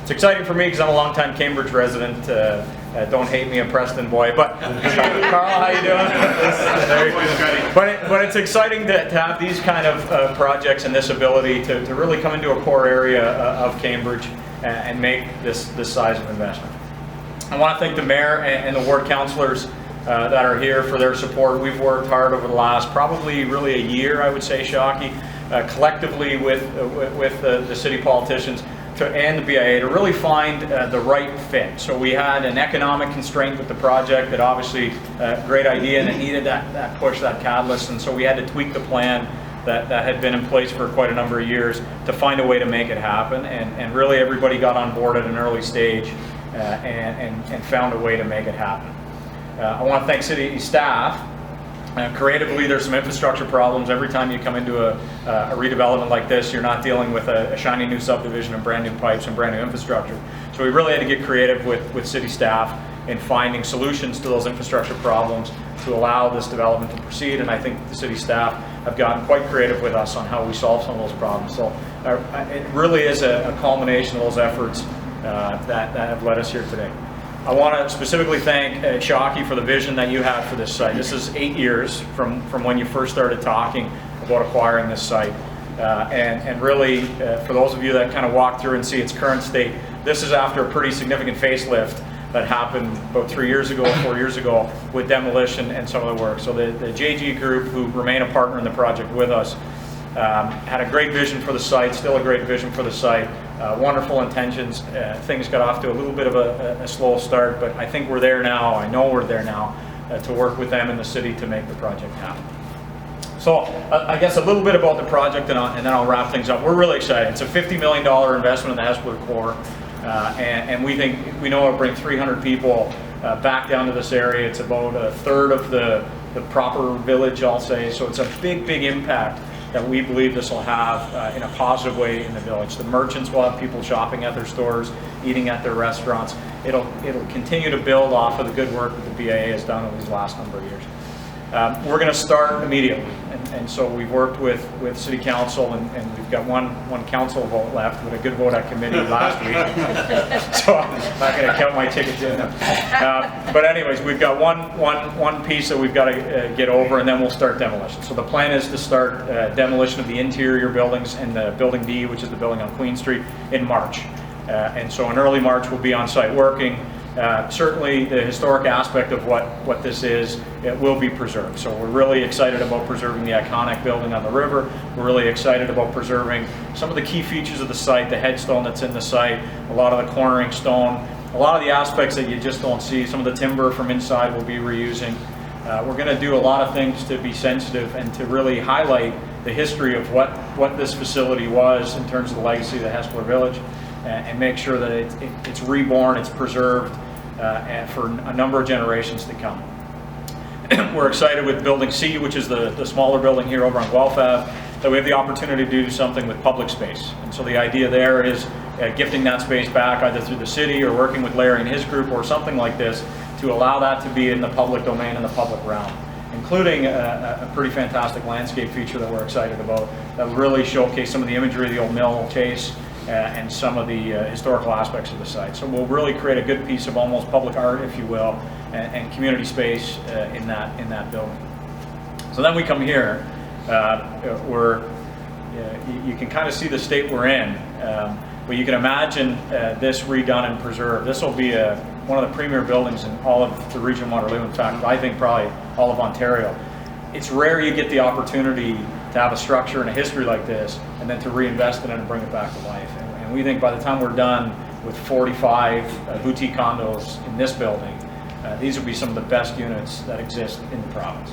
It's exciting for me because I'm a longtime Cambridge resident. Don't hate me, a Preston boy. But Carl, how you doing? But it's exciting to have these kind of projects and this ability to really come into a core area of Cambridge and make this size of investment. I want to thank the mayor and the ward councillors that are here for their support. We've worked hard over the last probably really a year, I would say, Shockey, collectively with the city politicians and the BIA to really find the right fit. So we had an economic constraint with the project that obviously great idea, and it needed that push, that catalyst, and so we had to tweak the plan that had been in place for quite a number of years to find a way to make it happen, and really everybody got on board at an early stage and found a way to make it happen. I want to thank city staff. Creatively, there's some infrastructure problems. Every time you come into a redevelopment like this, you're not dealing with a shiny new subdivision and brand new pipes and brand new infrastructure. So we really had to get creative with city staff in finding solutions to those infrastructure problems to allow this development to proceed, and I think the city staff have gotten quite creative with us on how we solve some of those problems. So it really is a culmination of those efforts that have led us here today. I want to specifically thank Shockey for the vision that you have for this site. This is 8 years from when you first started talking about acquiring this site. And really, for those of you that kind of walk through and see its current state, this is after a pretty significant facelift that happened about 3 years ago, 4 years ago, with demolition and some of the work. So the JG group, who remain a partner in the project with us, had a great vision for the site, still a great vision for the site. Wonderful intentions. Things got off to a little bit of a slow start, but I think we're there now. I know we're there now to work with them in the city to make the project happen. So I guess a little bit about the project, and then I'll wrap things up. We're really excited. It's a $50 million investment in the Hespeler core, and we know it'll bring 300 people back down to this area. It's about a third of the proper village, I'll say. So it's a big impact that we believe this will have in a positive way in the village. The merchants will have people shopping at their stores, eating at their restaurants. It'll continue to build off of the good work that the BIA has done over these last number of years. We're going to start immediately, and so we've worked with City Council, and we've got one council vote left with a good vote at committee last week. So I'm not going to count my tickets in. But anyways, we've got one piece that we've got to get over, and then we'll start demolition. So the plan is to start demolition of the interior buildings and the Building D, which is the building on Queen Street, in March. And so in early March, we'll be on site working. Certainly the historic aspect of what this is, it will be preserved. So we're really excited about preserving the iconic building on the river. We're really excited about preserving some of the key features of the site, the headstone that's in the site, a lot of the cornering stone, a lot of the aspects that you just don't see. Some of the timber from inside we'll be reusing. We're going to do a lot of things to be sensitive and to really highlight the history of what this facility was in terms of the legacy of the Hespeler Village, and make sure that it's reborn, it's preserved, and for a number of generations to come. We're excited with Building C, which is the smaller building here over on Guelph Ave, that we have the opportunity to do something with public space. And so the idea there is gifting that space back either through the city or working with Larry and his group or something like this to allow that to be in the public domain, in the public realm, including a pretty fantastic landscape feature that we're excited about that will really showcase some of the imagery of the old mill chase and some of the historical aspects of the site. So we'll really create a good piece of almost public art, if you will, and community space in that building. So then we come here, you can kind of see the state we're in, but you can imagine this redone and preserved. This will be one of the premier buildings in all of the region of Waterloo. In fact, I think probably all of Ontario. It's rare you get the opportunity to have a structure and a history like this and then to reinvest in it and bring it back to life. And we think by the time we're done with 45 boutique condos in this building, these will be some of the best units that exist in the province.